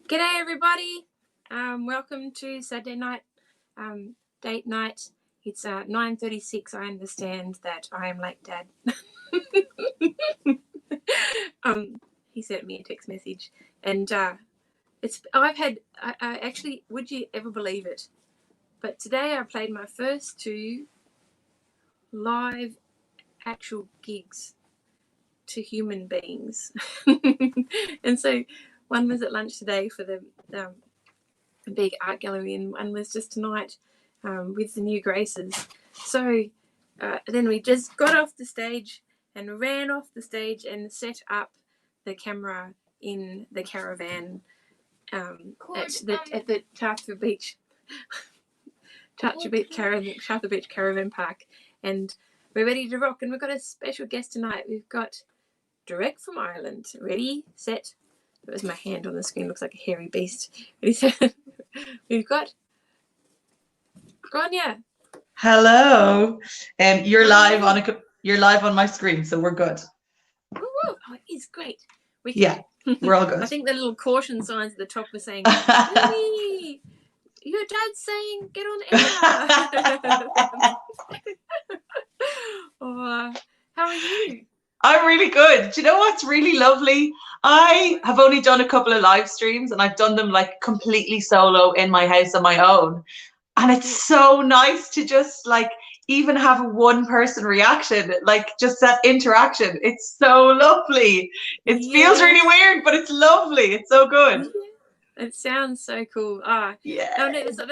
G'day everybody. Welcome to Saturday night date night. It's 9:36. I understand that I am late, Dad. He sent me a text message, and I actually, would you ever believe it? But today I played my first 2 live actual gigs to human beings. And so one was at lunch today for the big art gallery, and one was just tonight with the new Graces. So then we just got off the stage and ran off the stage and set up the camera in the caravan at the Charter Beach Caravan Park, and we're ready to rock. And we've got a special guest tonight. We've got direct from Ireland. Ready, set. That was my hand on the screen. Looks like a hairy beast. Ready, set. We've got Grainne. Hello. You're live on my screen, so we're good. Oh, it is great. We're all good. I think the little caution signs at the top were saying, "Hey, your dad's saying get on air." Oh, how are you? I'm really good. Do you know what's really lovely? I have only done a couple of live streams, and I've done them like completely solo in my house on my own. And it's so nice to just like even have a one person reaction, like just that interaction. It's so lovely. It feels really weird, but it's lovely. It's so good. It sounds so cool. That's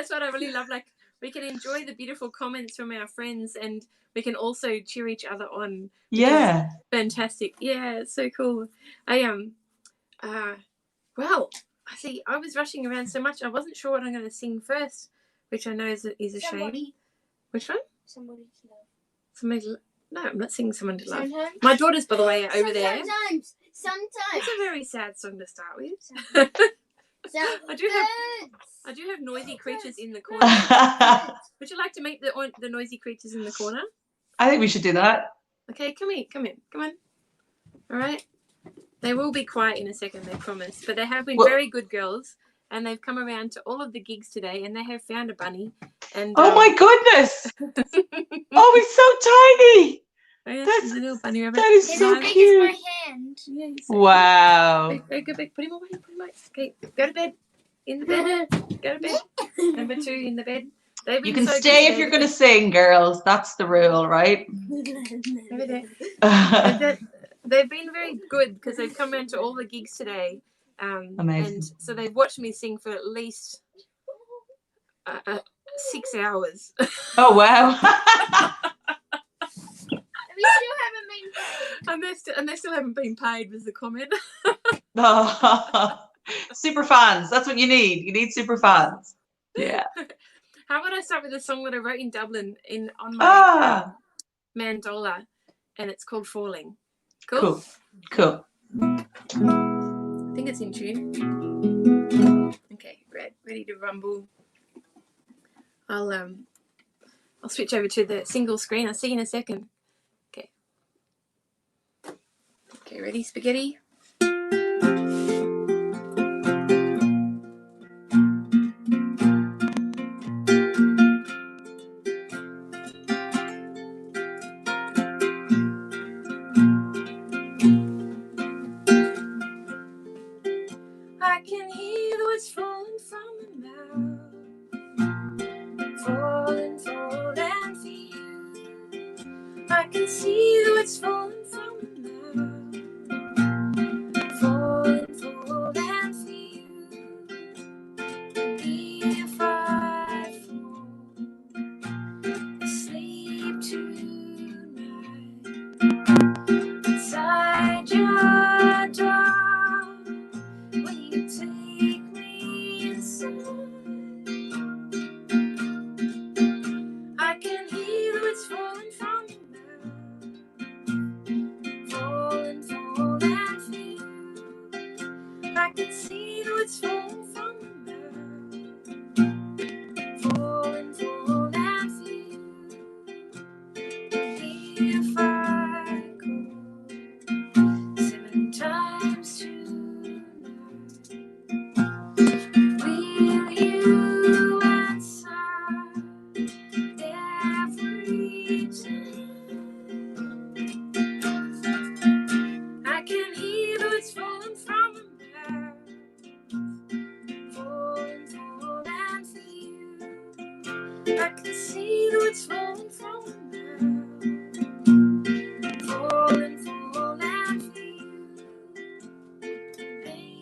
what I really love. Like, we can enjoy the beautiful comments from our friends, and we can also cheer each other on. Yeah. Fantastic. Yeah, it's so cool. Well, I see, I was rushing around so much, I wasn't sure what I'm going to sing first, which I know is a shame. Which one? Somebody to love. Somebody to love. No, I'm not singing Someone to Love. Sometimes. My daughters, by the way, are over there. Sometimes. It's a very sad song to start with. I do have noisy creatures in the corner. Would you like to meet the noisy creatures in the corner? I think we should do that. Okay, come on. All right. They will be quiet in a second, they promise. But they have been very good girls, and they've come around to all of the gigs today, and they have found a bunny. And oh my goodness! Oh, he's so tiny. Oh, yeah, that's a little bunny rabbit. That is so cute. My hand. Yeah, he's so wow. cute. Very good. Put him away. Okay, go to bed. In the bed. Go to bed. Number 2 in the bed. You can stay if you're going to sing, girls. That's the rule, right? Over there. They've been very good because they've come around to all the gigs today. Amazing. And so they've watched me sing for at least 6 hours. Oh, wow. We still haven't been paid. And they still haven't been paid, was the comment. Super fans. That's what you need. You need super fans. Yeah. How about I start with a song that I wrote in Dublin on my mandola, and it's called Falling. Cool? Cool. I think it's in tune. Okay, ready to rumble. I'll switch over to the single screen. I'll see you in a second. Okay, ready, spaghetti? I can hear the words falling from the mouth, falling for you. I can see the words falling from the mouth,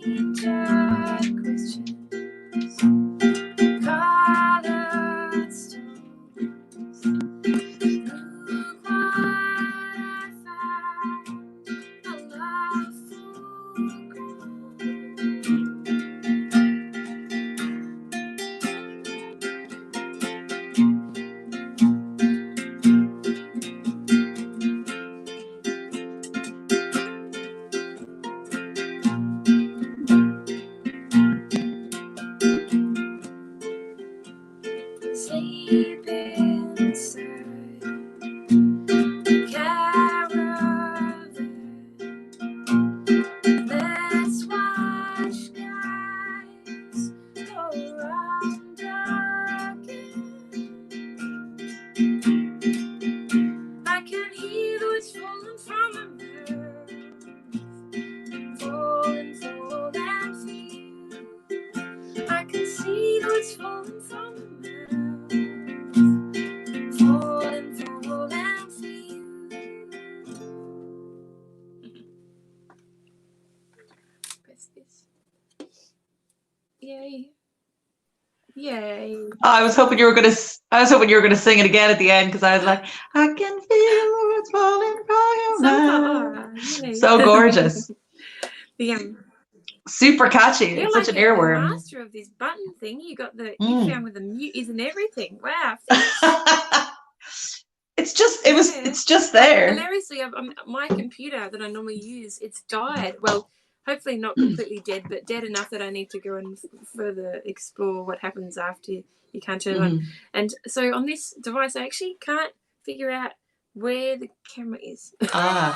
painted questions, colored stones. Look what I found, a love full grown. Sleep inside the caravan. Let's watch skies go round again. I can hear the words falling from the mouth, falling, fall and feel. I can see the words falling from the mouth, falling, fall and feel. Press this. Yay! Yay! I was hoping you were gonna sing it again at the end, because I was like, I can feel the words falling from your mouth. So gorgeous. Super catchy. You're It's like such an a earworm. master of this button thing. You got the you found with the mute is and everything. Wow. It's just there. Hilariously, my computer that I normally use, it's died. Well, hopefully not completely dead, but dead enough that I need to go and further explore what happens after you can't turn it on. And so on this device, I actually can't figure out where the camera is. If I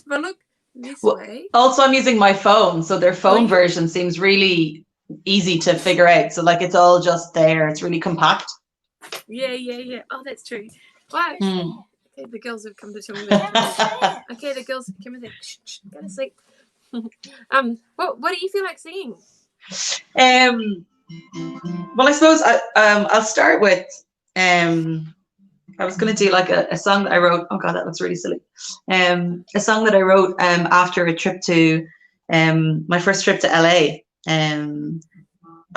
look this way. Also, I'm using my phone, so their phone version seems really easy to figure out. So like it's all just there. It's really compact. Yeah. Oh, that's true. Wow. Okay, the girls have come to tell me that. Okay, the girls, come with it. Shh, go to sleep. What do you feel like singing? Well, I suppose I'll start with I was going to do like a song that I wrote. Oh God, that looks really silly. A song that I wrote after a trip to my first trip to LA.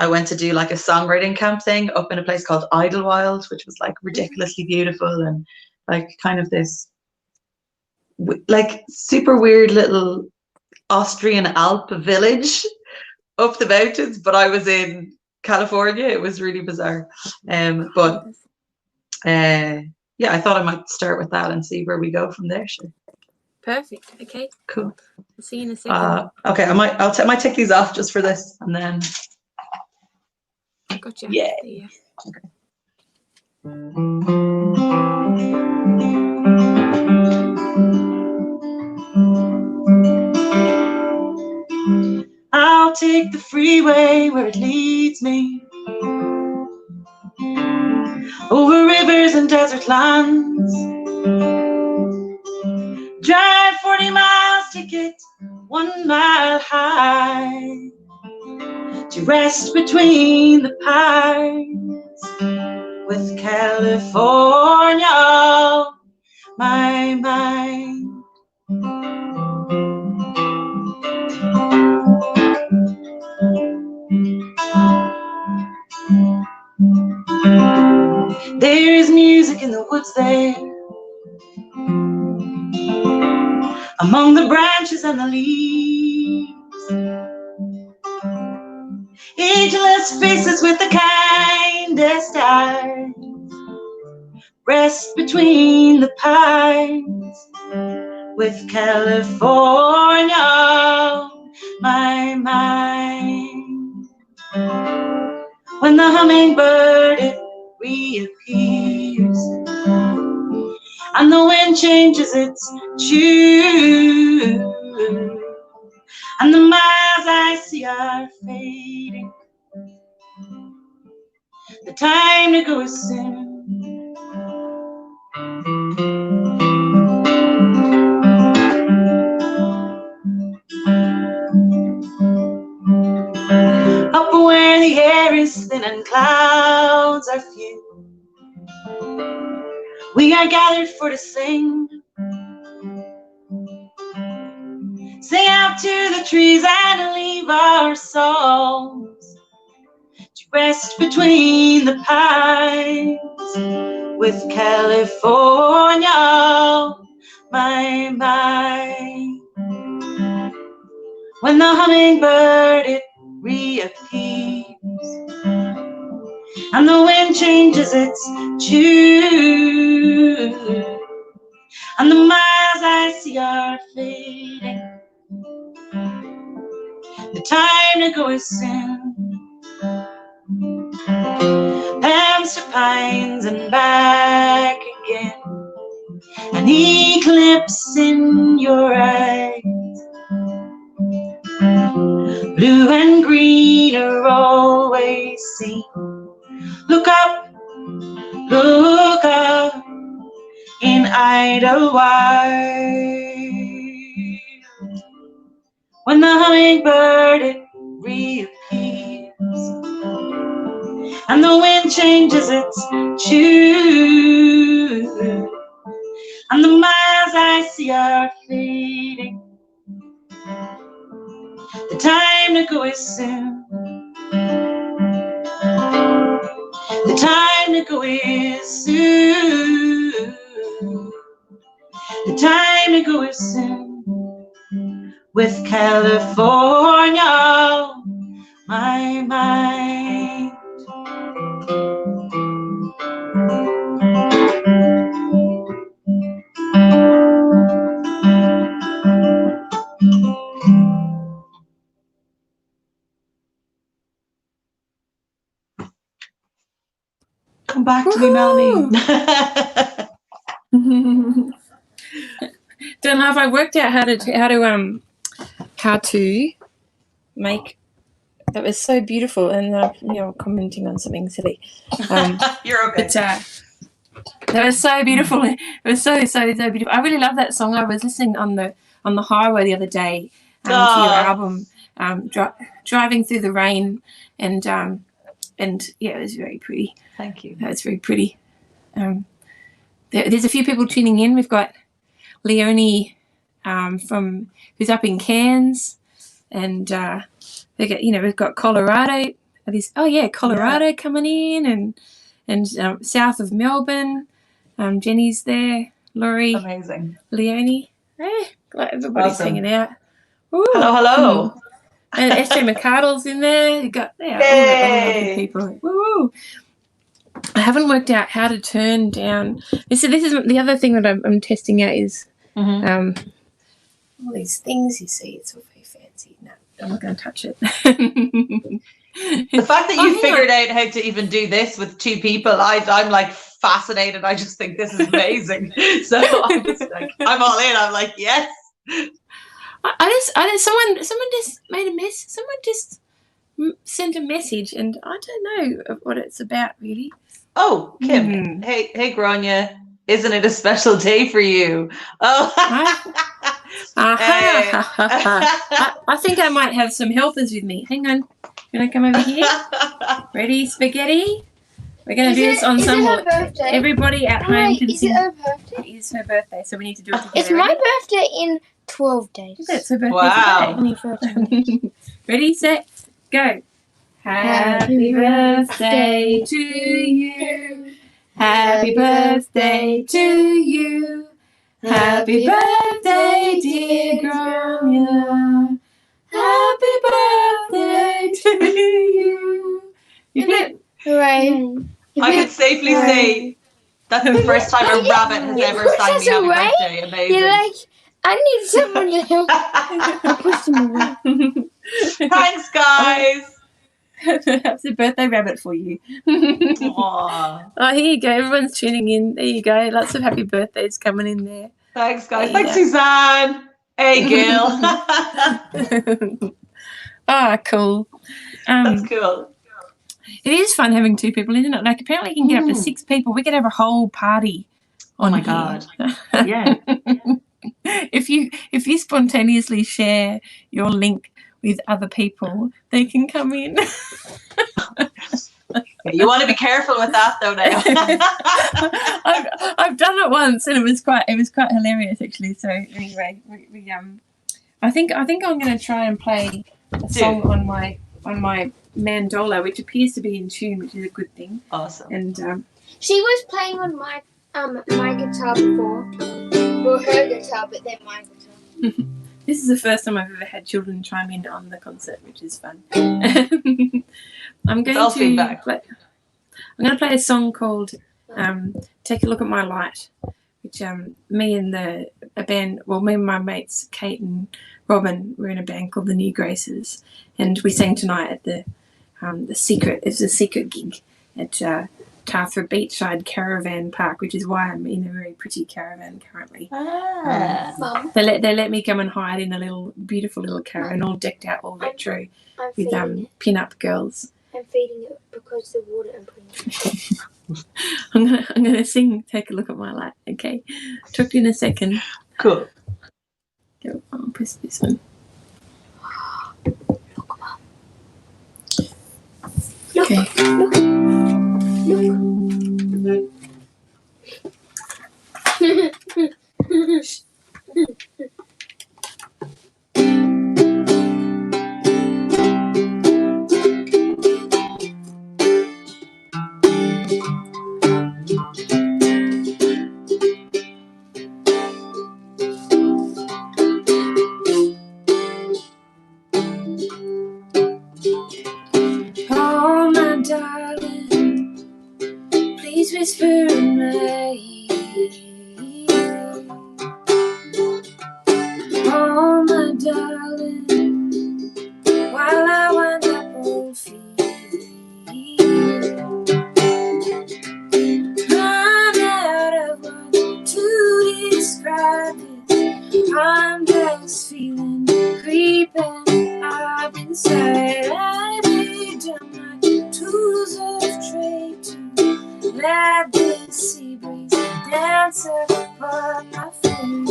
I went to do like a songwriting camp thing up in a place called Idlewild, which was like ridiculously beautiful and like kind of this like super weird little Austrian Alp village up the mountains, but I was in California. It was really bizarre. Yeah, I thought I might start with that and see where we go from there. Sure. Perfect. Okay. Cool. I'll see you in a second. Okay, I might take these off just for this, and then. Gotcha. Yeah. Okay. I'll take the freeway where it leads me, over rivers and desert lands. Drive 40 miles to get 1 mile high, to rest between the pines, with California on my mind. There is music in the woods there, among the branches and the leaves. Ageless faces with the kindest eyes rest between the pines, with California on my mind. When the hummingbird it reappears, and the wind changes its tune, and the miles I see are fading, the time to go is soon. Up where the air is thin and clouds are few, we are gathered for to sing out to the trees and leave our songs to rest between the pines with California on my mind. When the hummingbird it reappears and the wind changes its tune and the miles I see are fading, the time to go is soon. Hamster pines and back again, an eclipse in your eyes. Blue and green are always seen. Look up in Idlewild. When the hummingbird it reappears and the wind changes its tune and the miles I see are fading, the time to go is soon. The time to go is soon. The time to go is soon. With California on my mind. Come back to me, Melanie. Don't know if I worked out how to make. That was so beautiful, and commenting on something silly. You're okay. But that was so beautiful. It was so beautiful. I really love that song. I was listening on the highway the other day to your album, driving through the rain, and yeah, it was very pretty. Thank you. That was very pretty. There's a few people tuning in. We've got Leonie who's up in Cairns, and we've got Colorado. Colorado coming in, and south of Melbourne. Jenny's there. Laurie. Amazing. Leonie. Everybody's awesome. Hanging out. Ooh. Hello. And SJ McCardle's in there. You got all the lovely people. Woo! I haven't worked out how to turn down. This is the other thing that I'm testing out is all these things you see. It's all very fancy. No, I'm not going to touch it. The fact that you figured out how to even do this with two people, I'm like fascinated. I just think this is amazing. So I'm just like, I'm all in. I'm like, yes. Someone just made a mess. Someone just sent a message, and I don't know what it's about really. Oh, Kim. Hey, Grainne. Isn't it a special day for you? Oh. Hey. I think I might have some helpers with me. Hang on. Can I come over here? Ready, spaghetti? We're going to do this on some more. Everybody at home can see. Is it her birthday? It is her birthday, so we need to do it together. It's my birthday in 12 days. That's her birthday. Wow. Today. Ready, set, go. Happy birthday to you. Happy birthday to you. Happy birthday, dear Grainne. Happy birthday to you. You did. Hooray. I can safely say that's the first time a rabbit has ever sang me happy birthday. Amazing. You're like, I need someone to help. I pushed him away. Thanks, guys. That's a birthday rabbit for you. Aww. Oh, here you go. Everyone's tuning in. There you go. Lots of happy birthdays coming in there. Thanks, guys. Thanks, Suzanne. Hey, Gil. Cool. That's cool. It is fun having two people, isn't it? Like, apparently you can get up to 6 people. We could have a whole party. Oh my God. Yeah. If you spontaneously share your link with other people, they can come in. You want to be careful with that, though. Now, I've done it once, and it was quite hilarious actually. So anyway, I think I'm going to try and play a song on my mandola, which appears to be in tune, which is a good thing. Awesome. And She was playing on my guitar before. Well, her guitar, but then my guitar. this is the first time I've ever had children chime in on the concert, which is fun. I'm going to play a song called "Take a Look at My Light," which me and my mates Kate and Robin were in a band called the New Graces, and we sang tonight at the secret. It's a secret gig at Tarthra Beachside Caravan Park, which is why I'm in a very pretty caravan currently. They let me come and hide in a beautiful little caravan, all decked out, all retro, with pin-up girls. I'm feeding it because the water I'm putting. I'm gonna sing "Take a Look at My Light." Okay, talk to you in a second. Cool. I'll press this one. Okay. Oh, my darling, please whisper in my ear. Oh, my darling, while I wind up on feet. Run out of words to describe it. I'm just feeling creeping up inside. I laid down my tools of trade to let the sea breeze dance upon my face.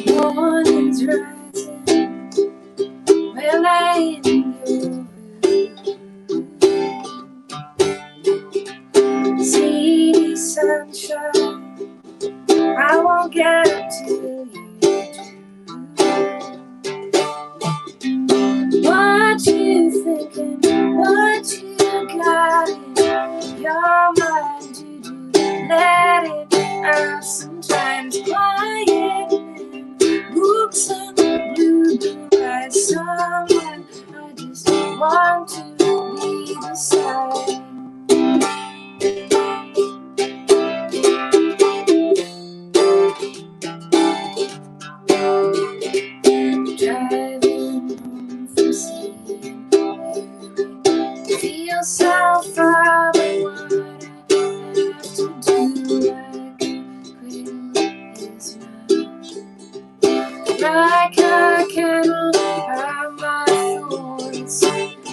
Morning's rising, we're laying in your room. City sunshine, I won't get up till you do. What you thinking, what you got in your mind to do? Let it out sometimes, quiet and books and blue eyes. Someone I just want to be beside. Driving home from seeing you, feel so far away. What I have to do, like a cradle is mine, like a candle are my thoughts.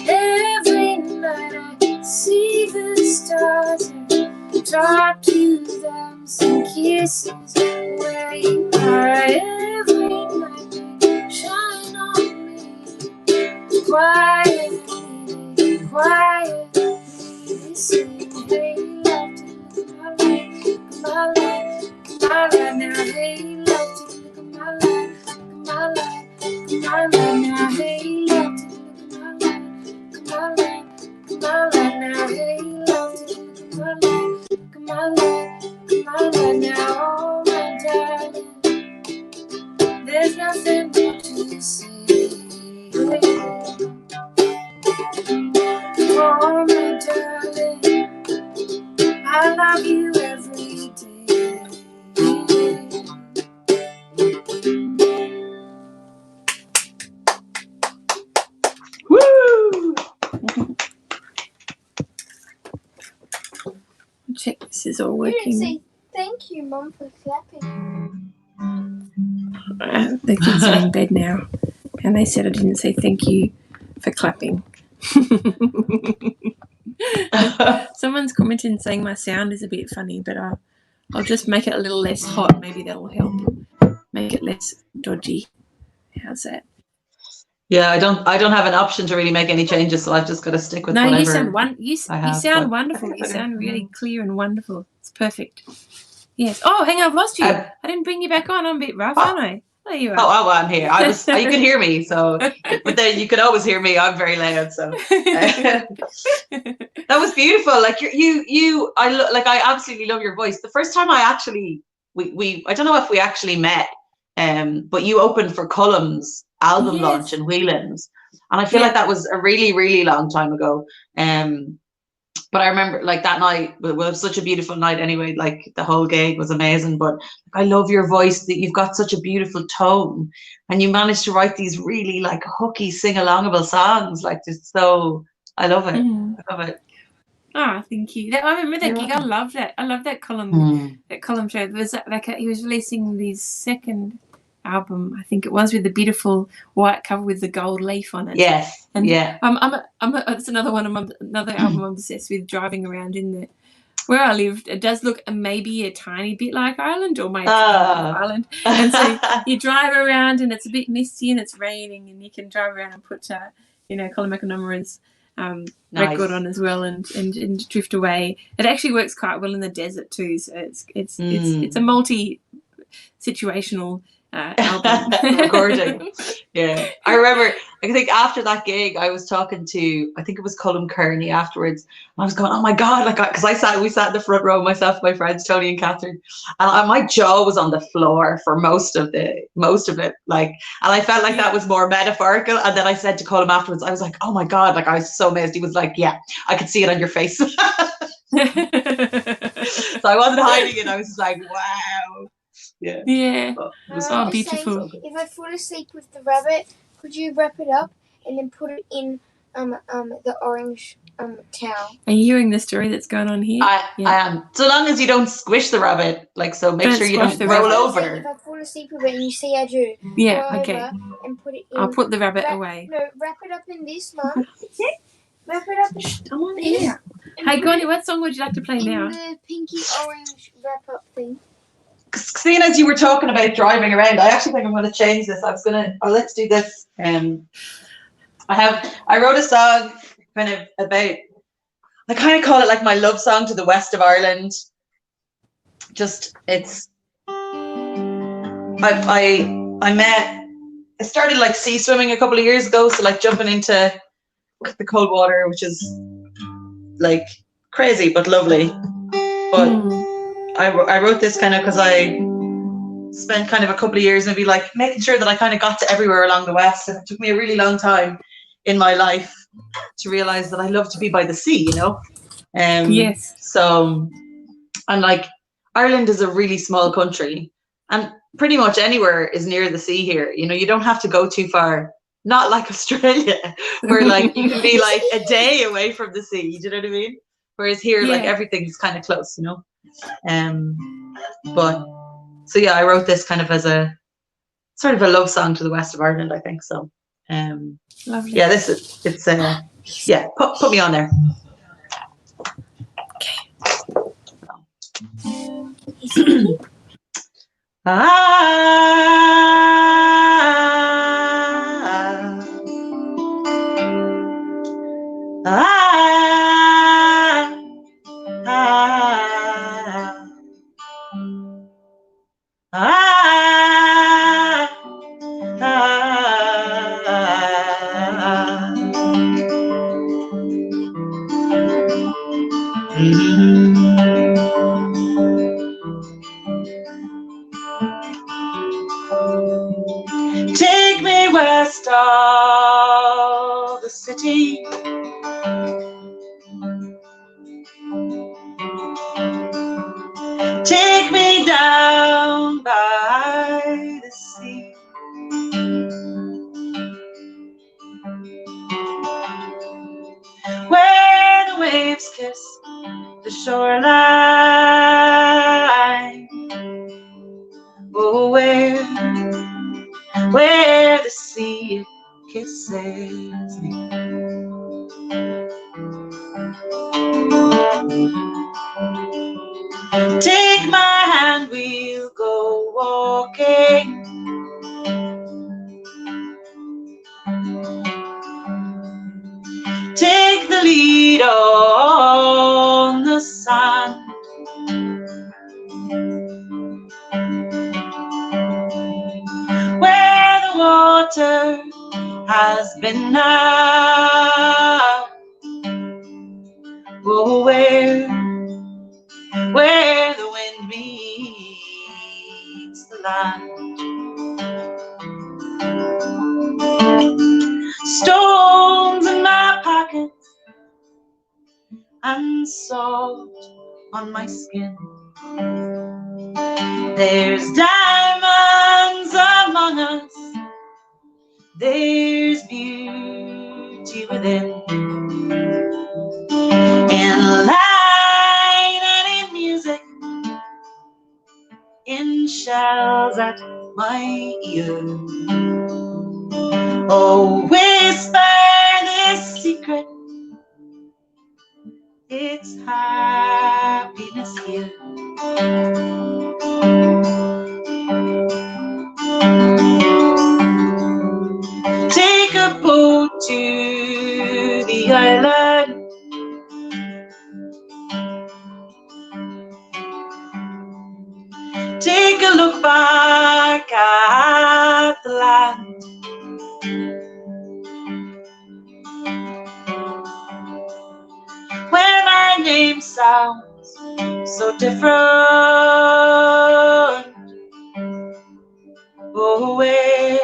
Every night I see the stars and talk to them, some kisses where you are. Every night they shine on me, quietly, quietly they sing. Hey, love, take a look at my life, my life now. Hey, love, take a look at my life, my life now. Hey, love, take a look at my life now. Hey, love, take a look at my life now. Oh, my darling, there's nothing more to say. Oh, my darling, I love you every day. Woo! Check this is all You didn't working. say thank you, Mum, for clapping. The kids are in bed now, and they said I didn't say thank you for clapping. Someone's commented saying my sound is a bit funny, but I'll just make it a little less hot. Maybe that'll help make it less dodgy. How's that? Yeah, I don't have an option to really make any changes, so I've just got to stick with No, whatever you sound I you have. sound But wonderful. You sound really clear and wonderful. It's perfect. Yes. Oh, hang on, I've lost you. um, I didn't bring you back on. I'm a bit rough, oh, aren't I? There you are. oh, I'm here. You can hear me, so but then you can always hear me. I'm very loud, so that was beautiful. Like I absolutely love your voice. The first time I actually we I don't know if we actually met, but you opened for Cullum's album launch in Whelans, and I feel like that was a really, really long time ago. But I remember like that night, it was such a beautiful night anyway, like the whole gig was amazing. But I love your voice, that you've got such a beautiful tone, and you managed to write these really like hooky, sing-alongable songs. Like just so, I love it. I love it. Oh, thank you. I remember that gig. I love that. I love that Cullum show. There was like he was releasing his second album, I think it was, with the beautiful white cover with the gold leaf on it. Yes. And it's another another album I'm obsessed with. Driving around in where I lived, it does look maybe a tiny bit like Ireland, or maybe Ireland. And so you drive around and it's a bit misty and it's raining, and you can drive around and put Colin McNamara's record on as well, and drift away. It actually works quite well in the desert too. So it's a multi-situational album recording. Yeah, I remember. I think after that gig, I was talking to, I think it was Colm Kearney afterwards. And I was going, oh my god, like, because we sat in the front row, myself, my friends Tony and Catherine, and my jaw was on the floor for most of it, like, and I felt like that was more metaphorical. And then I said to Colm afterwards, I was like, oh my god, like, I was so amazed. He was like, yeah, I could see it on your face. So I wasn't hiding it. I was just like, wow. Yeah. Oh, it was beautiful. If I fall asleep with the rabbit, could you wrap it up and then put it in the orange towel? Are you hearing the story that's going on here? I am. So long as you don't squish the rabbit, like, so make sure you don't roll over. If I fall asleep with it and you see I do, okay. And put it in. I'll put the rabbit away. No, wrap it up in this, Mum. Wrap it up in I'm on here. Hey, Grainne, what song would you like to play now? In the pinky orange wrap up thing. Seeing as you were talking about driving around, I actually think I'm going to change this. Let's do this. I wrote a song kind of about, I kind of call it like my love song to the west of Ireland. Just, I started like sea swimming a couple of years ago. So like jumping into the cold water, which is like crazy, but lovely. But I wrote this kind of because I spent kind of a couple of years maybe like making sure that I kind of got to everywhere along the west, and it took me a really long time in my life to realize that I love to be by the sea, yes. So, and like Ireland is a really small country, and pretty much anywhere is near the sea here. You don't have to go too far. Not like Australia, where like you can be like a day away from the sea. Do you know what I mean? Whereas here, like everything's kind of close, But so yeah, I wrote this kind of as a sort of a love song to the west of Ireland, I think. So lovely. Yeah, put me on there. Take me west of the city, take me down by the sea, where the waves kiss the shoreline. Oh, where the sea kisses me. Take my hand, we'll go walking water has been now. Oh, where the wind meets the land. Stones in my pockets and salt on my skin. There's diamonds among us, there's beauty within. In light and in music, in shells at my ear. Oh, whisper this secret, it's happiness here. Take a boat to the island. Take a look back at the land. When our name sounds so different. Oh, where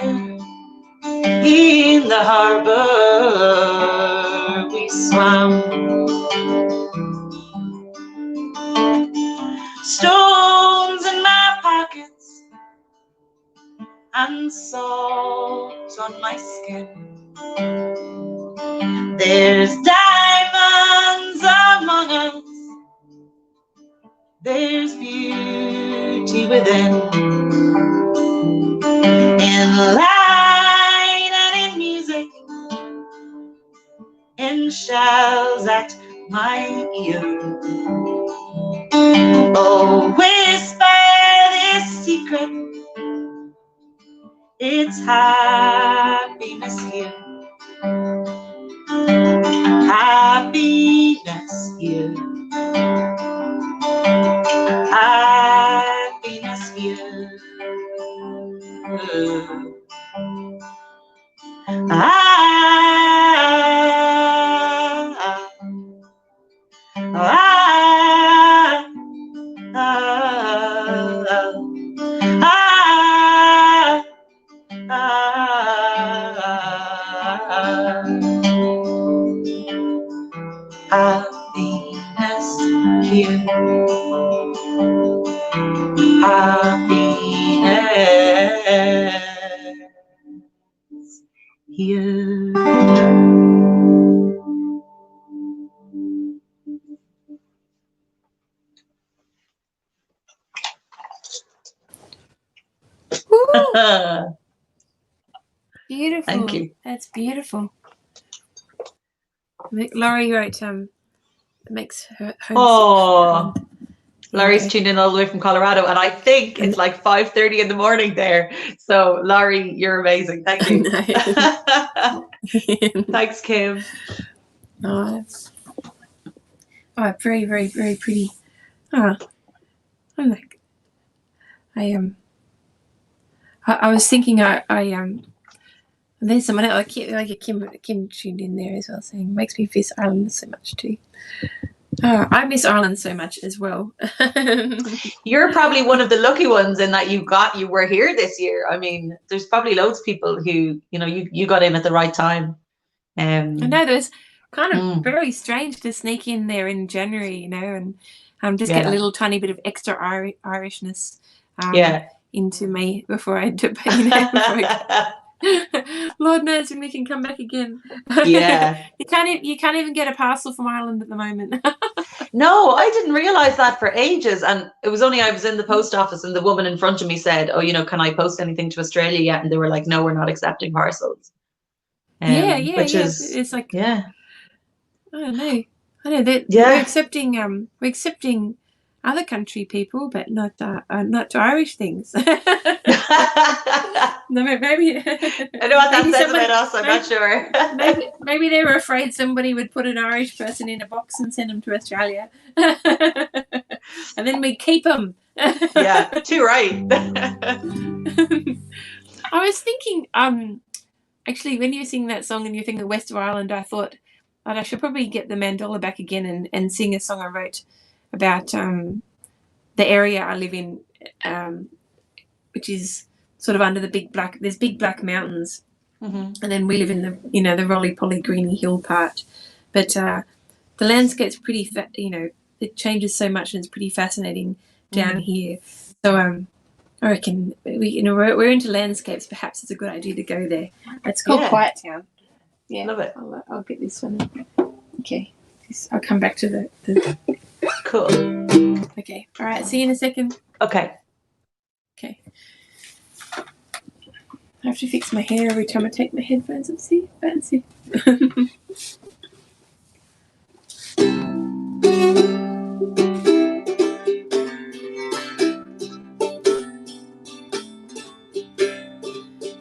in the harbor we swam. Stones in my pockets and salt on my skin. There's diamonds among us, there's beauty within. In light and in music, in shells at my ear. Oh, whisper this secret, it's happiness here. Happiness here. Happiness here. Happiness here. Happiness here. Beautiful. Thank you. That's beautiful. Laurie wrote, it makes her homesick. Oh, Laurie's Yeah. tuned in all the way from Colorado, and I think it's like 5:30 in the morning there. So, Laurie, you're amazing. Thank you. Thanks, Kim. Oh, very, very, very pretty. Oh, I'm like, I was thinking, there's someone else, like Kim tuned in there as well, saying makes me miss Ireland so much too. Oh, I miss Ireland so much as well. You're probably one of the lucky ones in that you were here this year. I mean, there's probably loads of people who, you got in at the right time. I know there's kind of very strange to sneak in there in January, and just get a little tiny bit of extra Irishness into me before I do. Lord knows when we can come back again. Yeah. you can't even get a parcel from Ireland at the moment. No, I didn't realize that for ages, and it was only I was in the post office and the woman in front of me said, "Oh, can I post anything to Australia yet?" And they were like, "No, we're not accepting parcels." Which is, it's like, yeah, I don't know we're accepting other country people, but not to Irish things. No, maybe I know what that says about us. I'm not sure. maybe they were afraid somebody would put an Irish person in a box and send them to Australia, and then we'd keep them. Yeah, too right. I was thinking, Actually, when you were singing that song and you're thinking of West of Ireland, I thought I should probably get the mandolin back again and sing a song I wrote about the area I live in, which is sort of under the there's big black mountains, and then we live in the the roly-poly greeny hill part. But the landscape's pretty, it changes so much and it's pretty fascinating down here. So I reckon we're into landscapes. Perhaps it's a good idea to go there. It's called Quiet Town. Yeah, love it. I'll get this one. Okay, I'll come back to the Cool. Okay, all right. See you in a second. Okay. Okay. I have to fix my hair every time I take my headphones off. See, fancy.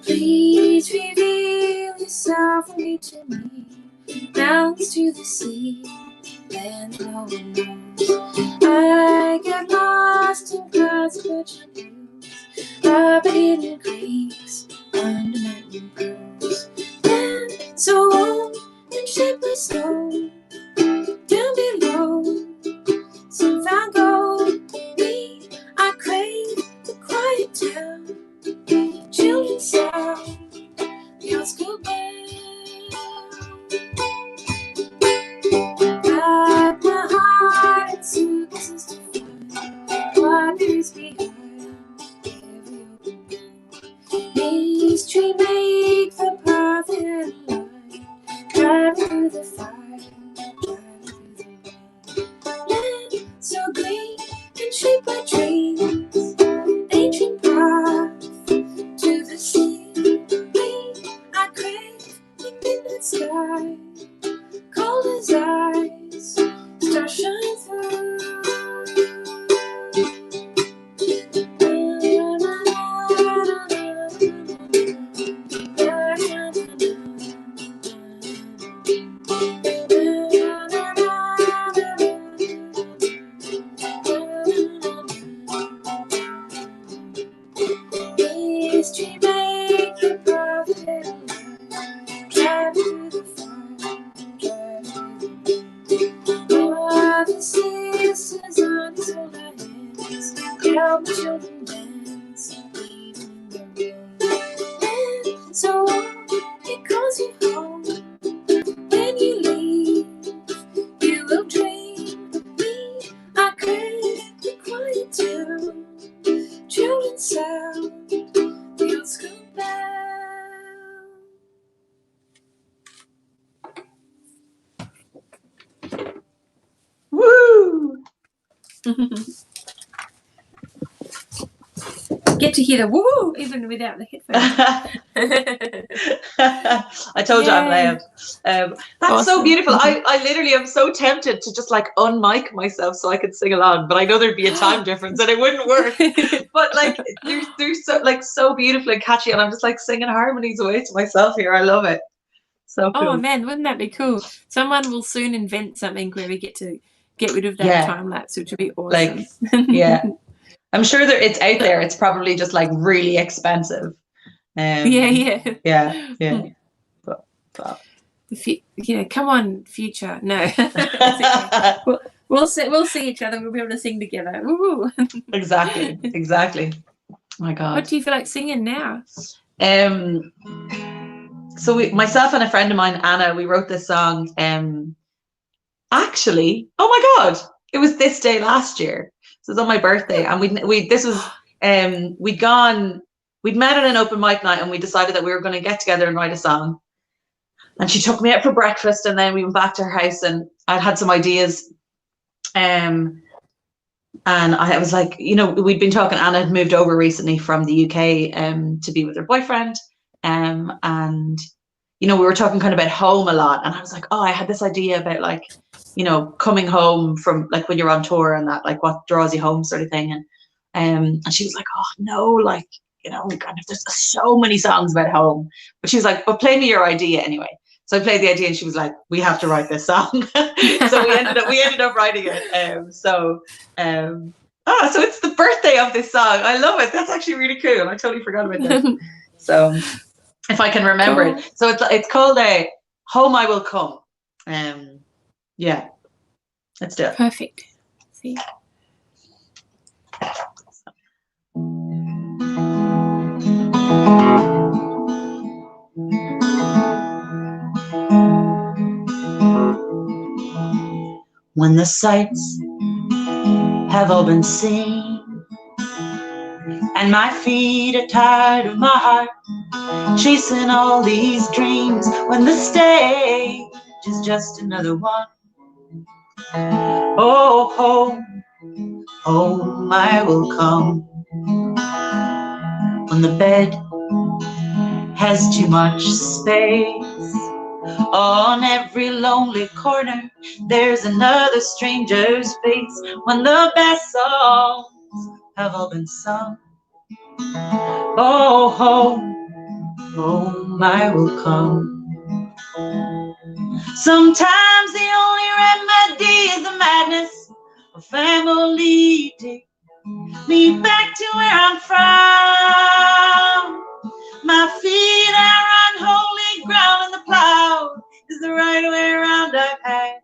Please reveal yourself and me to me, mountains to the sea, and no one knows. I get lost in clouds of birch and hills, up hidden creeks, under mountain pools. Land so old and shaped by stone, down below, some found gold. Me, I crave the quiet town. Children sound, the old school bell. Pack my heart and suitcases to find what there is behind every open door. These trees make the path and line, drive through the fire, drive through the rain. Land so green and shaped by trees, ancient path to the sea. I crave the midnight sky, cold as ice, stars shine through. History make the prophet alive, drive through the fire, drive through the rain. Brothers, sisters on his holy hands, help the children dance, even in the rain. And so it calls you home. When you leave, you will dream of me. I crave the quiet town, children sound, the old school bell. Woo! Get to hear the woo even without the headphones. I told you I'm loud. That's Awesome. so beautiful. I literally am so tempted to just like unmic myself so I could sing along, but I know there'd be a time difference and it wouldn't work. But like they're so beautiful and catchy, and I'm just like singing harmonies away to myself here. I love it. So cool. Oh man, wouldn't that be cool? Someone will soon invent something where we get to get rid of that time lapse, which would be awesome. Like, yeah. I'm sure that it's out there. It's probably just like really expensive. Yeah. But. Come on, future. No. We'll see each other. We'll be able to sing together. Woo. Exactly. Oh my God. What do you feel like singing now? So myself and a friend of mine, Anna, we wrote this song. Actually, oh my God, it was this day last year. So it was on my birthday, and we'd met at an open mic night, and we decided that we were going to get together and write a song. And she took me out for breakfast, and then we went back to her house, and I'd had some ideas. And I was like, we'd been talking. Anna had moved over recently from the UK to be with her boyfriend, and we were talking kind of about home a lot. And I was like, oh, I had this idea about like, coming home from like when you're on tour and that, like what draws you home sort of thing. And she was like, oh no, like, kind of there's so many songs about home. But she was like, but play me your idea anyway. So I played the idea, and she was like, we have to write this song. So we ended up writing it. So it's the birthday of this song. I love it. That's actually really cool. I totally forgot about that. So if I can remember Cool. it. So it's called a Home I Will Come. Yeah, let's do it. Perfect. See. When the sights have all been seen, and my feet are tired of my heart chasing all these dreams, when the stage is just another one, oh, home I will come. When the bed has too much space, on every lonely corner there's another stranger's face. When the best songs have all been sung, oh, home I will come. Sometimes the only remedy is the madness of family. Take me back to where I'm from. My feet are on holy ground, and the plow is the right way around. I've had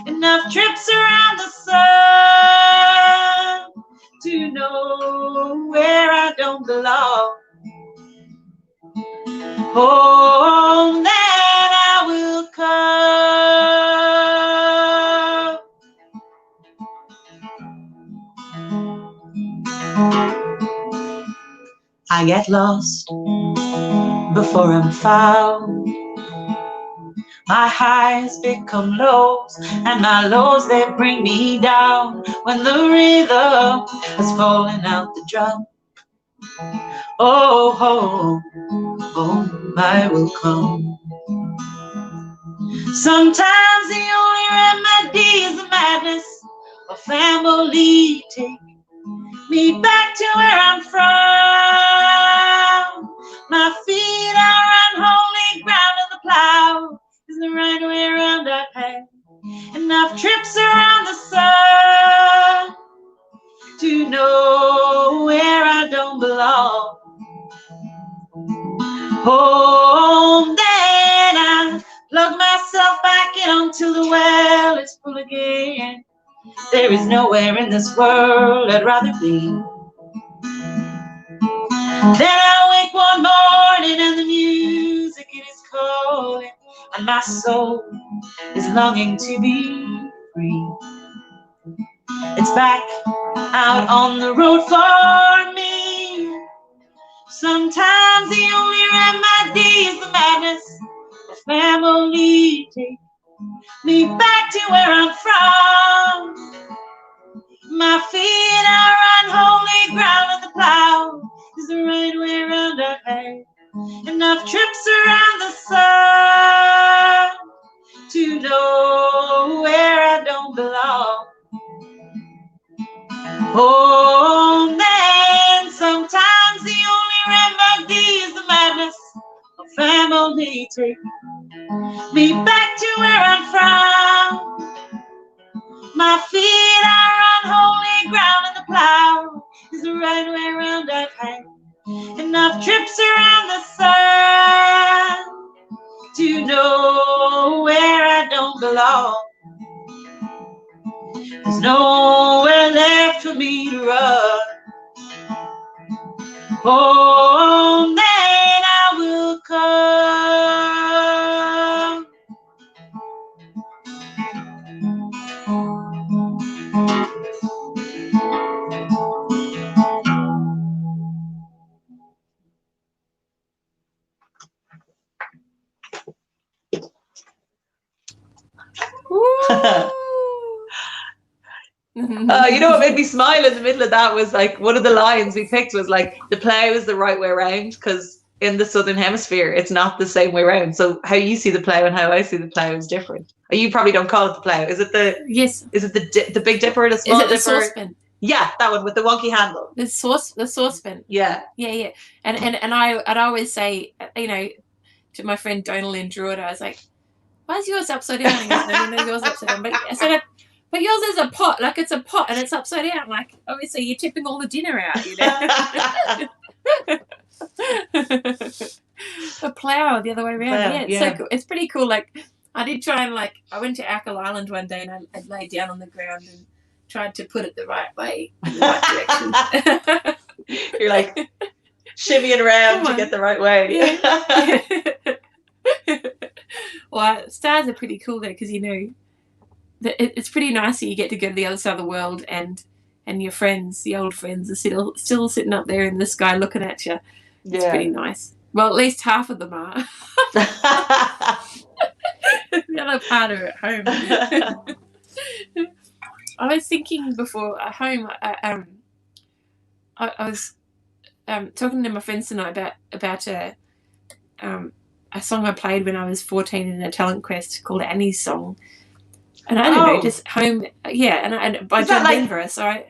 enough trips around the sun to know where I don't belong. Home that I will come. I get lost before I'm found. My highs become lows, and my lows, they bring me down. When the rhythm has fallen out the drum, oh, home I will come. Sometimes the only remedy is the madness of family. Take me back to where I'm from. My feet are on holy ground, and the plow is the right way around. I've had enough trips around the sun to know where I don't belong. Home, then I plug myself back in until the well is full again. There is nowhere in this world I'd rather be. Then I wake one morning and the music, it is calling, and my soul is longing to be free. It's back out on the road for me. Sometimes the only remedy is the madness of family. Take me back to where I'm from. My feet are on holy ground, and the plow is the right way around. I've had enough trips around the sun to know where I don't belong. Oh, then sometimes the only remedy is the madness of family. Take me back to where I'm from. My feet are on holy ground, and the plow is the right way around. I've had enough trips around the sun to know where I don't belong. There's nowhere left for me to run. Home, then I will come. You know what made me smile in the middle of that was like one of the lines we picked was like the plow is the right way around, because in the southern hemisphere it's not the same way around. So how you see the plow and how I see the plow is different. You probably don't call it the plow. Is it the Yes? Is it the Big Dipper, the Small Is it the Dipper? saucepan? Yeah, that one with the wonky handle. The saucepan. Yeah. Yeah. And I'd always say, you know, to my friend Donal in Druid, I was like, why is yours upside down? And he goes, no, yours is upside down. But I said, but yours is a pot, like it's a pot and it's upside down. Like, obviously you're tipping all the dinner out, you know. A plough the other way around. Plough, Yeah, it's so cool. It's pretty cool. Like, I did try and, like, I went to Ackle Island one day and I laid down on the ground and tried to put it the right way, in the right direction. You're like shimmying around to get the right way. Yeah. Well, stars are pretty cool though, because, you know, it's pretty nice that you get to go to the other side of the world and your friends, the old friends, are still sitting up there in the sky looking at you. It's pretty nice. Well, at least half of them are. The other part are at home. I was thinking before at home. I was talking to my friends tonight about a song I played when I was 14 in a talent quest called Annie's Song. And I don't know, just home, and by John Denver. So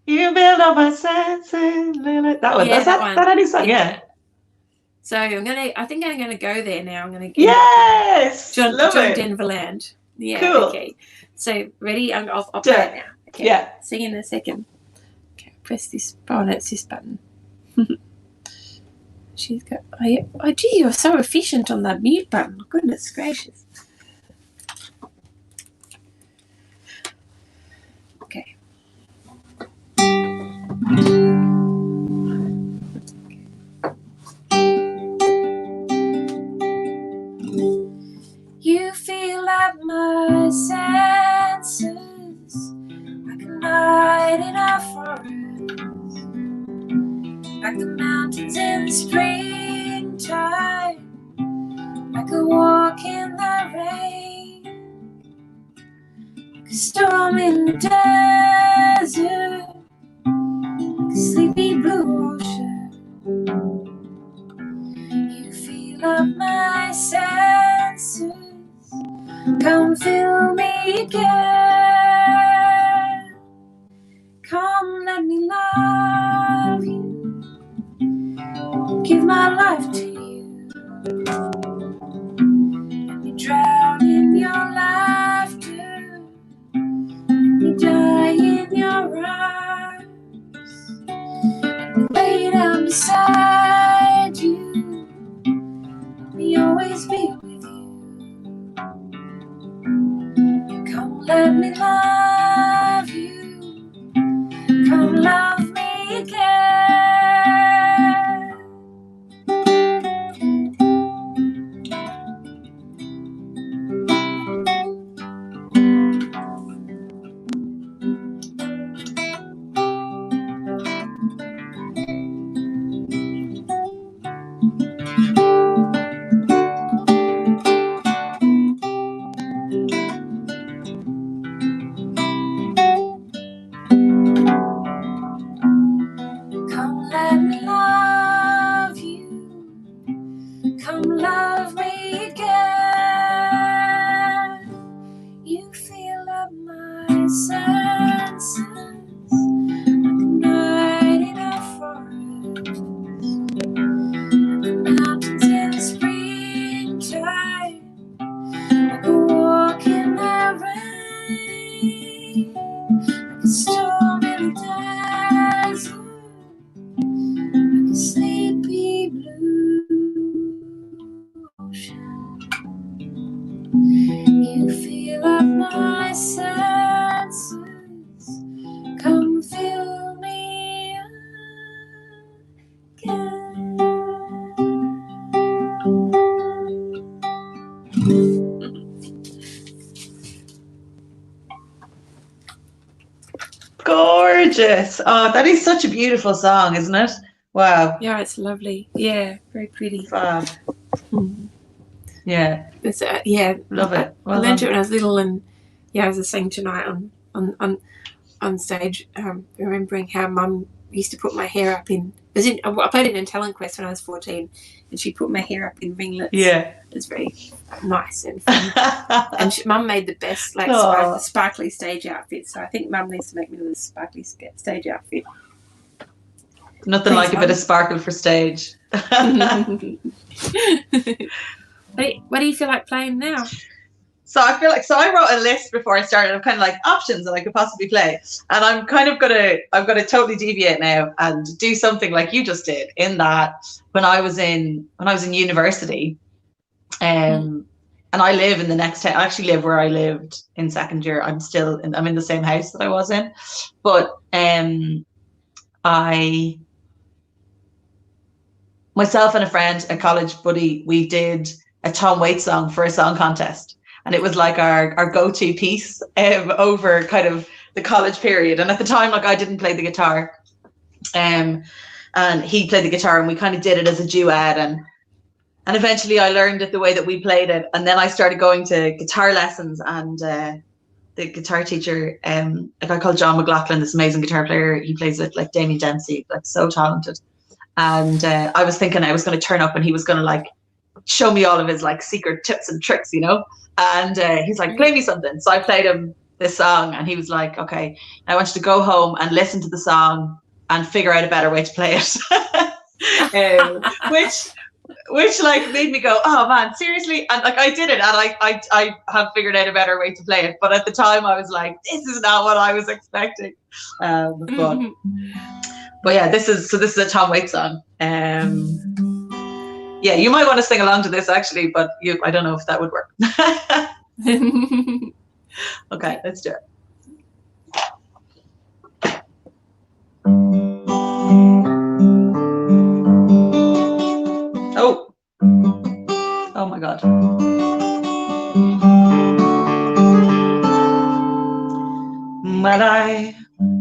you build up my senses. That one. Yeah, that one. That Annie's Song. Yeah. So I think I'm gonna go there now. I'm gonna John Denver land. Yeah. Cool. Okay. So ready? I'll play it now. Okay. Yeah. See you in a second. Okay. Press this. Oh, that's this button. She's got. Oh, gee, you're so efficient on the mute button. Goodness gracious. Okay. You fill up my senses like a night in a forest, like the mountains in springtime, like a walk in the rain, like a storm in the desert, like a sleepy blue ocean. You fill up my senses, come fill me again. Come, let me love you, give my life to you. Let me drown in your laughter, let me die in your arms. Let me lay down beside you, let me always be with you. Come, let me love you, come love me again. Come, let me love you, come love me again. You fill up my senses like a night in a forest, like the mountains in springtime, like a walk in the rain, like a storm in the desert, like a sleepy blue ocean. You fill up my senses, come fill me again. Gorgeous. Oh, that is such a beautiful song, isn't it? Wow. Yeah, it's lovely. Yeah, very pretty. Fab. Yeah. It's Love it. I learned it when I was little, and I was saying tonight on stage, remembering how Mum used to put my hair up in. I played it in Talent Quest when I was 14, and she put my hair up in ringlets. Yeah. It was very nice and fun. And Mum made the best sparkly stage outfits. So I think Mum needs to make me a sparkly stage outfit. Nothing like a bit of sparkle for stage. What do you feel like playing now? So I feel like, so I wrote a list before I started of kind of like options that I could possibly play. And I'm gonna totally deviate now and do something like you just did, in that when I was in university, and I live in the next town. I actually live where I lived in second year. I'm in the same house that I was in. But myself and a friend, a college buddy, we did a Tom Waits song for a song contest. And it was like our go-to piece over kind of the college period. And at the time, like, I didn't play the guitar. And he played the guitar, and we kind of did it as a duet. And eventually I learned it the way that we played it. And then I started going to guitar lessons, and the guitar teacher, a guy called John McLaughlin, this amazing guitar player, he plays with like Damien Dempsey, like so talented. And I was thinking I was going to turn up and he was going to like show me all of his like secret tips and tricks, you know. And he's like, play me something. So I played him this song, and he was like, okay, I want you to go home and listen to the song and figure out a better way to play it. Which like made me go, oh man, seriously? And like I did it, and I have figured out a better way to play it. But at the time I was like, this is not what I was expecting. But yeah, this is a Tom Waits song. Yeah, you might want to sing along to this actually, but I don't know if that would work. Okay, let's do it. Oh my God. Well, I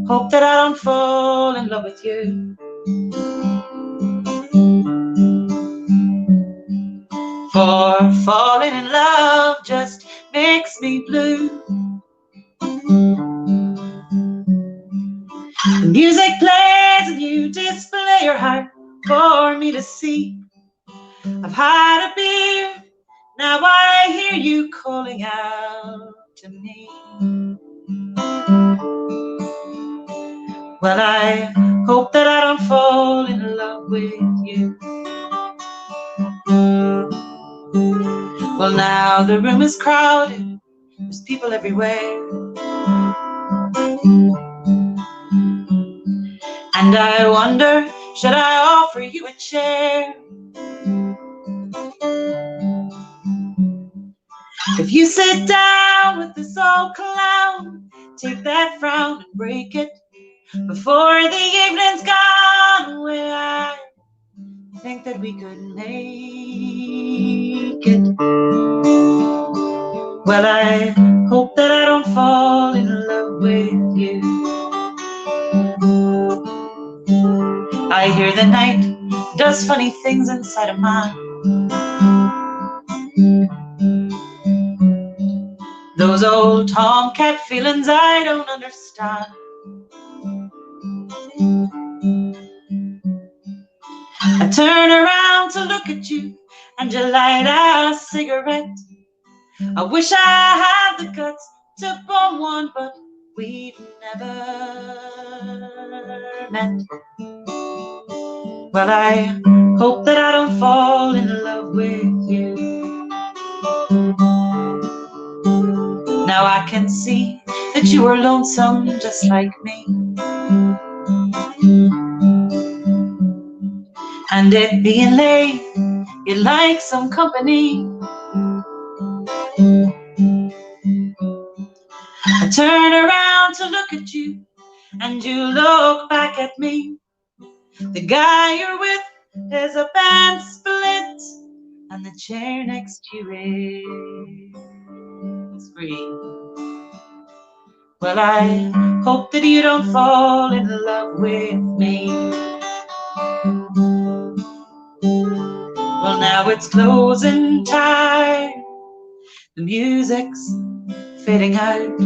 hope that I don't fall in love with you, for falling in love just makes me blue. The music plays and you display your heart for me to see. I've had a beer, now I hear you calling out to me. Well, I hope that I don't fall in love with you. Well, now the room is crowded, there's people everywhere, and I wonder, should I offer you a chair? If you sit down with this old clown, take that frown and break it before the evening's gone away. I think that we could make it. Well, I hope that I don't fall in love with you. I hear the night does funny things inside of mine. Those old tomcat feelings I don't understand. I turn around to look at you and you light a cigarette. I wish I had the guts to bum one, but we've never met. Well, I hope that I don't fall in love with you. Now I can see that you are lonesome just like me, and it being late, you like some company. I turn around to look at you, and you look back at me. The guy you're with has a band split, and the chair next to you is free. Well, I hope that you don't fall in love with me. Well, now it's closing time, the music's fading out.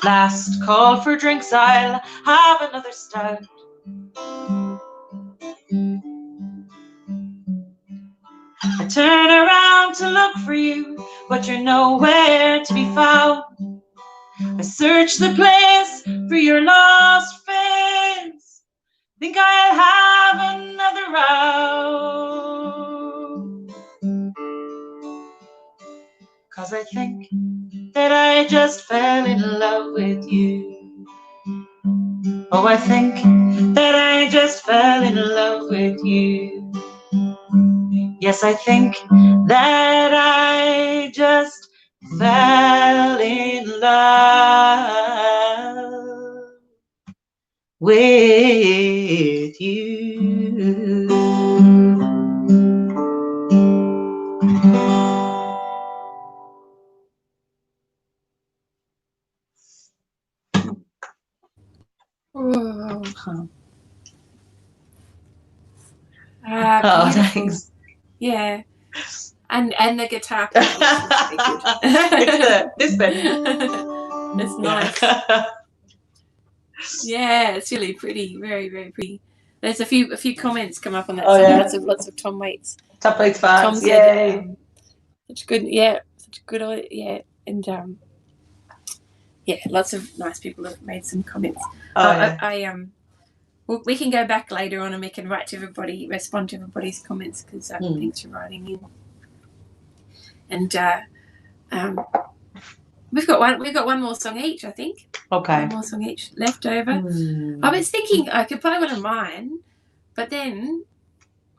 Last call for drinks, I'll have another stout. I turn around to look for you, but you're nowhere to be found. I search the place for your lost face. Think I'll have another round. 'cause I think that I just fell in love with you. Oh, I think that I just fell in love with you. Yes, I think that I just fell in love with you. Oh, Oh, beautiful. thanks. Yeah. And the guitar playing is very good. It's this bit. It's nice. Yeah, it's really pretty. Very, very pretty. There's a few comments come up on that Oh, song. yeah. Lots of Tom Waits. Top Waits fans. Tom said, such good, yeah, and yeah, lots of nice people have made some comments. Oh, yeah. Well, we can go back later on and we can write to everybody, respond to everybody's comments, because thanks for writing in. And we've got one more song each, I think. Okay. One more song each left over. I was thinking I could play one of mine, but then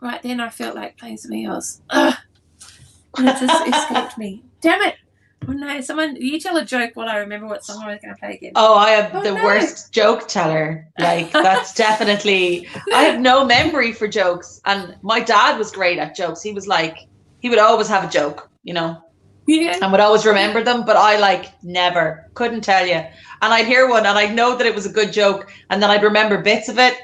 I felt like playing something else. Ugh. And it just escaped me. Damn it! Oh no! You tell a joke while I remember what song I was going to play again. Oh, I am the worst joke teller. Like, that's definitely. I have no memory for jokes, and my dad was great at jokes. He was like, he would always have a joke, you know. Yeah. And would always remember them, but I never couldn't tell you. And I'd hear one, and I'd know that it was a good joke, and then I'd remember bits of it,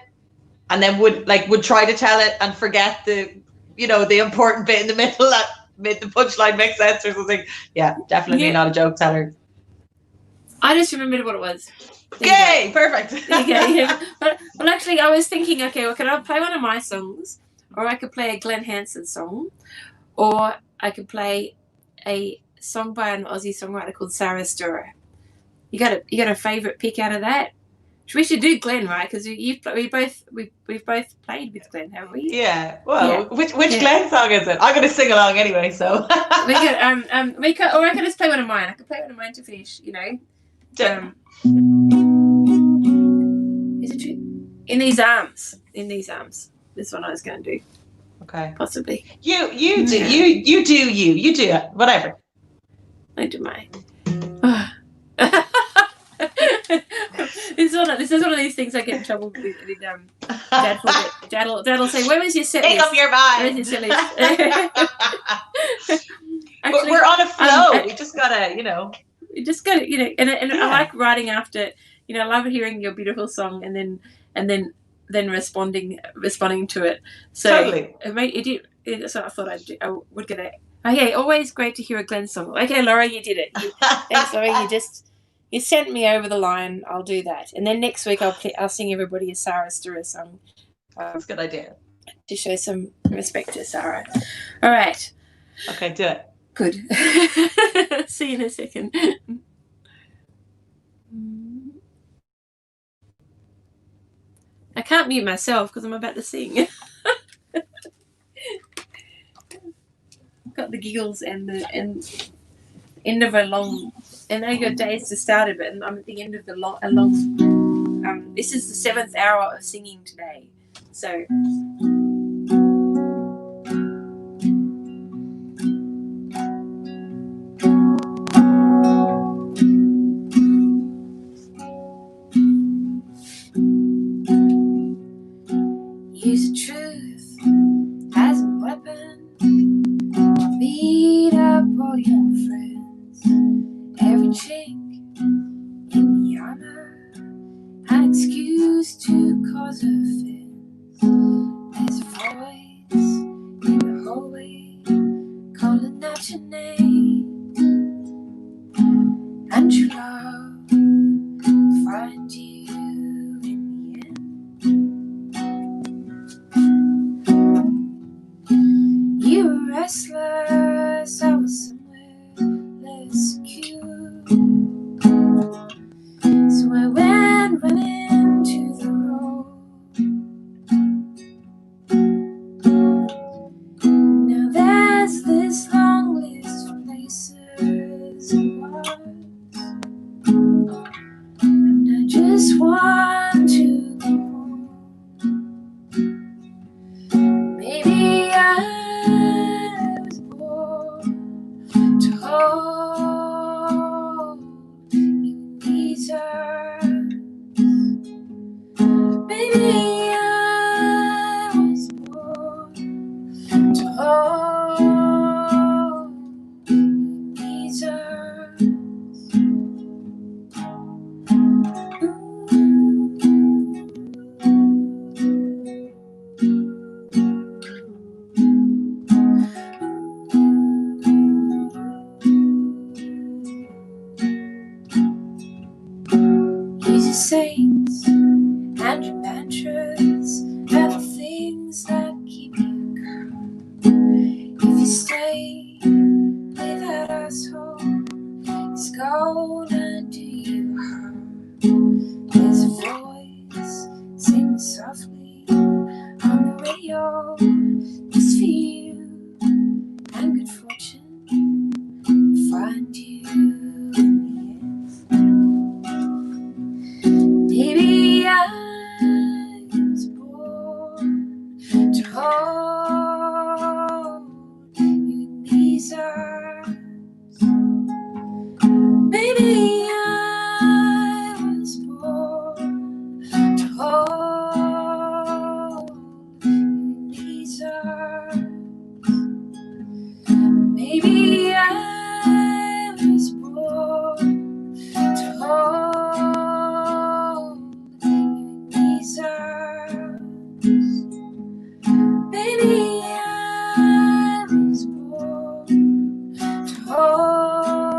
and then would try to tell it and forget the important bit in the middle that made the punchline make sense or something. Yeah, definitely not a joke teller. I just remembered what it was. Okay, perfect. Okay, yeah. Well, actually, I was thinking, okay, well, could I play one of my songs, or I could play a Glenn Hansen song, or I could play a song by an Aussie songwriter called Sarah Sturrer. You got a favourite pick out of that? We should do Glenn, right? Because we've both played with Glenn, haven't we? Yeah. Well, which Glenn song is it? I'm going to sing along anyway, so. We could or I could just play one of mine. I could play one of mine to finish. You know. Is it true? In these arms. This one I was going to do. Okay. Possibly. You do it. Whatever. I do mine. This is one of these things I get in trouble with. Dad'll say, "Where was your set list? Take up your mind." Where's your set list? Actually, we're on a flow. We just gotta, You just gotta, and I like writing after. I love hearing your beautiful song and then responding to it. So totally. So I thought I would get it. Okay, always great to hear a Glenn song. Okay, Laura, you did it. Thanks, Laura. You sent me over the line. I'll do that, and then next week I'll sing everybody a Sarah Sturrer song. That's a good idea. To show some respect to Sarah. All right. Okay, do it. Good. See you in a second. I can't mute myself because I'm about to sing. I've got the giggles and end of a long. I know your days just started, but I'm at the end of a long. This is the 7th hour of singing today, so. Use the truth as a weapon. Beat up all your friends. Every chink in the armor, an excuse to cause offense. There's a voice in the hallway calling out your name, and your love will find you in the end. You were restless, I was somewhere less secure. So I went running to the road. Now there's this long list of places your saints and your mantras and the things that keep you calm. If you stay with that asshole, it's gonna do you harm. There's a voice singing softly on the radio just for you, and good fortune will find you in the end. Maybe I was born to hold you in these arms. Maybe I was born to hold you in these arms. Maybe I was born to hold you in these arms. Maybe I was born to hold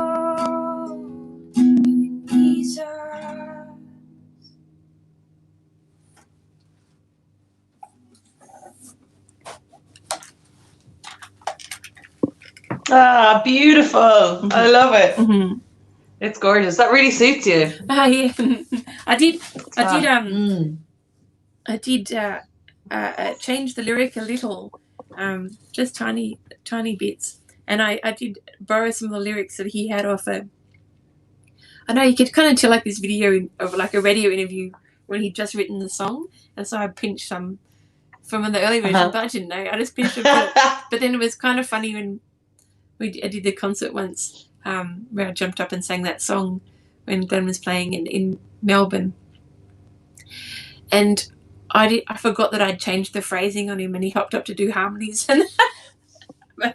you in these arms. Ah, beautiful. I love it. Mm-hmm. It's gorgeous. That really suits you. Yeah. I did change the lyric a little, just tiny bits, and I did borrow some of the lyrics that he had off I know you could kind of tell like this video of like a radio interview when he'd just written the song, and so I pinched some from the early version, but I didn't know. I just pinched it. But then it was kind of funny when I did the concert once, where I jumped up and sang that song when Glenn was playing in Melbourne, and I forgot that I'd changed the phrasing on him, and he hopped up to do harmonies, and I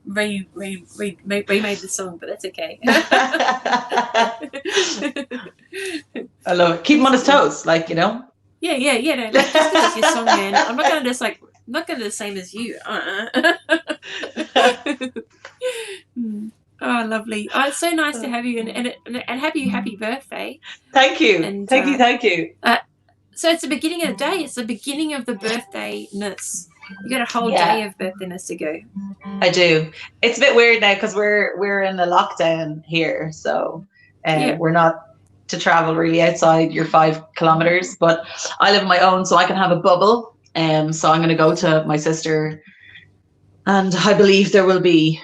remade the song, but that's okay. I love it. Keep him on his toes, like, you know. Yeah. No, like, just 'cause it's your song, man. I'm not gonna just like. I'm not gonna do the same as you. Oh, lovely. Oh, it's so nice to have you, and happy birthday. Thank you. And, Thank you. So it's the beginning of the day. It's the beginning of the birthday-ness. You got a whole day of birthday-ness to go. I do. It's a bit weird now because we're in a lockdown here, so we're not to travel really outside your 5 kilometers. But I live on my own, so I can have a bubble. So I'm going to go to my sister, and I believe there will be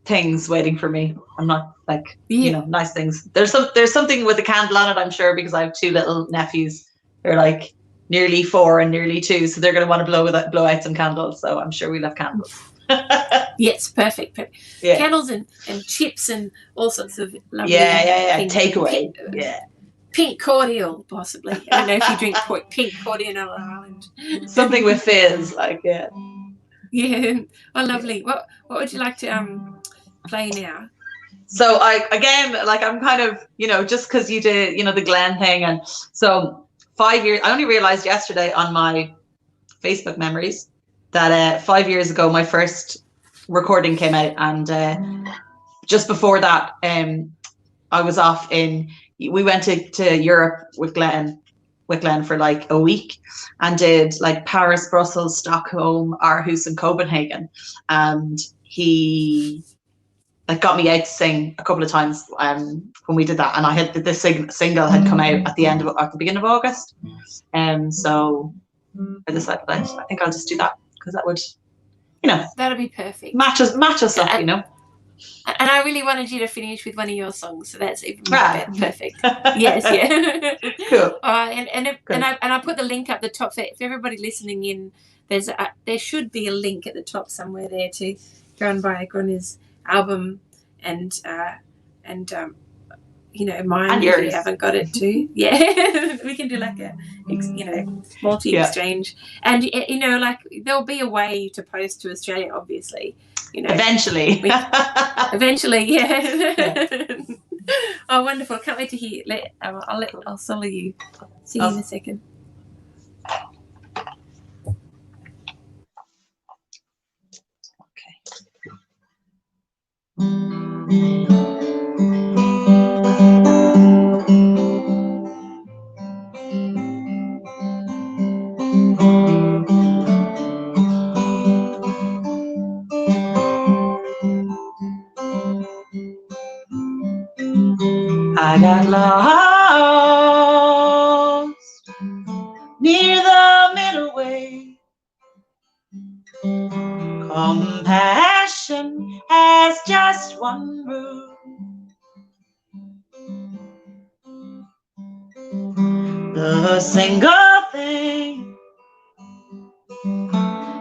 things waiting for me. I'm not like you know, nice things. There's something with a candle on it, I'm sure, because I have 2 little nephews. They're like nearly 4 and nearly 2, so they're going to want to blow out some candles. So I'm sure we'll have candles. Yes, perfect. Yeah. Candles and chips and all sorts of lovely. Takeaway. Pink cordial, possibly. I don't know if you drink pink cordial on Ireland. Something with fizz, like Yeah. Oh, lovely. What would you like to play now? So I'm kind of, you know, just because you did, you know, the Glenn thing, and so 5 years. I only realized yesterday on my Facebook memories that 5 years ago my first recording came out, and just before that I was off we went to Europe with Glenn for like a week, and did like Paris, Brussels, Stockholm, Aarhus, and Copenhagen, and he like got me out to sing a couple of times when we did that, and I had this single had come out at the beginning of August, so I decided I think I'll just do that because that would, you know, that'll be perfect. Match us up, you know. And I really wanted you to finish with one of your songs, so that's even more perfect. Yes, yeah. Cool. And I put the link up the top for if everybody listening in. There should be a link at the top somewhere there to go and buy Grainne's album and you know, mine. And if you haven't got it too, we can do like a multi exchange, and you know, like there'll be a way to post to Australia, obviously. You know, eventually, Oh, wonderful! Can't wait to hear. I'll solo you. See you in a second. Okay. I got lost near the middle way. Compassion has just one rule. The single thing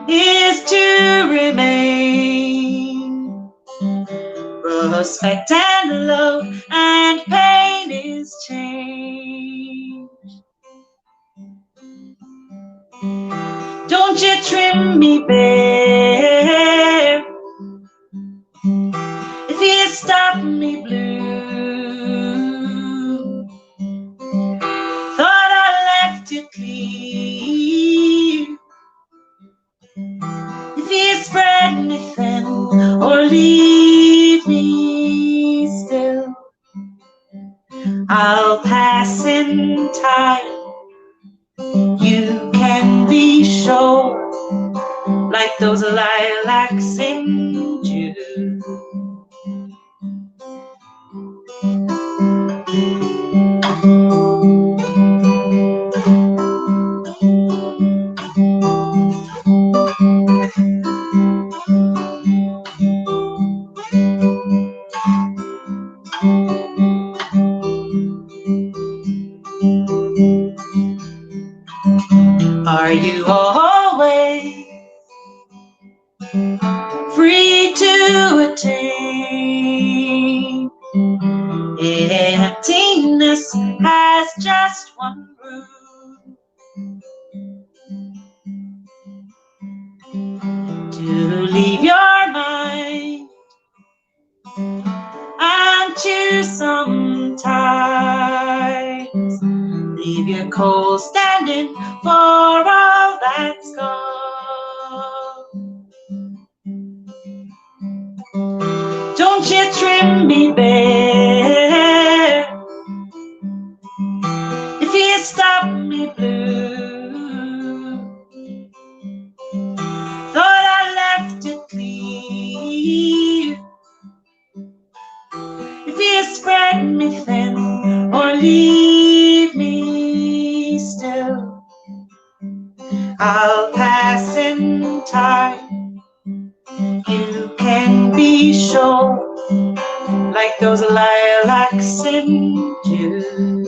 is to remain. Respect and love and pain is change. Don't you trim me bare. If you stop me blue. Thought I left it clear. If you spread me thin or leave me still, I'll pass in time. You can be sure, like those lilacs in June. Are you always free to attain? Emptiness has just one rule. To leave your mind and to sometimes leave your coal standing for all that's gone. Don't you trim me bare. If you stop me blue. Thought I left it clear. If you spread me thin or leave me still, I'll pass in time. You can be sure, like those lilacs in June.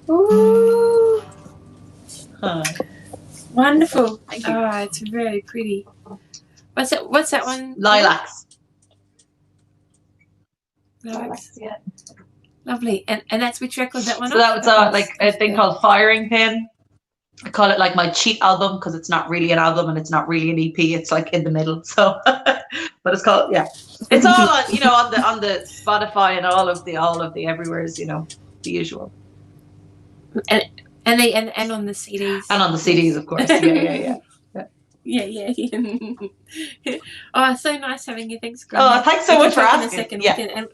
Ooh, wonderful. Thank you. Oh, it's very pretty. What's that one? Lilacs. Lilacs. Yeah. Lovely. And that's which record that one? So that was like a thing called Firing Pin. I call it like my cheat album because it's not really an album and it's not really an EP. It's like in the middle. So, but it's called, yeah. It's all on, you know, on the Spotify and all of the everywheres, you know, the usual. And on the CDs. And on the CDs, of course. Yeah. Yeah. Oh, so nice having you. Thanks, Grainne. Oh, thanks so much for asking. In a second. Yeah.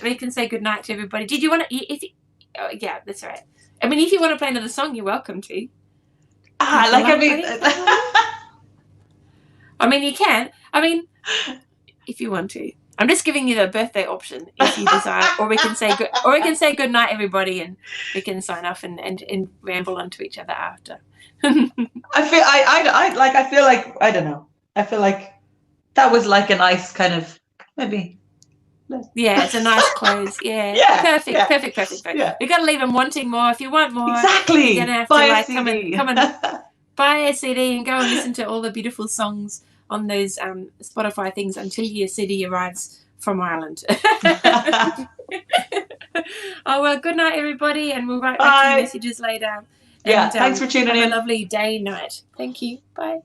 We can say goodnight to everybody. Did you want to? Oh, yeah, that's all right. I mean, if you want to play another song, you're welcome to. I mean, you can. I mean, if you want to. I'm just giving you the birthday option if you desire, or we can say good night, everybody, and we can sign off and ramble onto each other after. I feel like I don't know. I feel like that was like a nice kind of maybe. Yeah, it's a nice close. Yeah, perfect. Yeah. You got to leave them wanting more. If you want more, exactly. You're gonna have buy to a CD. come and buy a CD and go and listen to all the beautiful songs on those Spotify things until your CD arrives from Ireland. Oh, well, good night, everybody, and we'll write back to Bye. you messages later. Yeah, And, thanks for tuning have in. a lovely day, night. Thank you. Bye.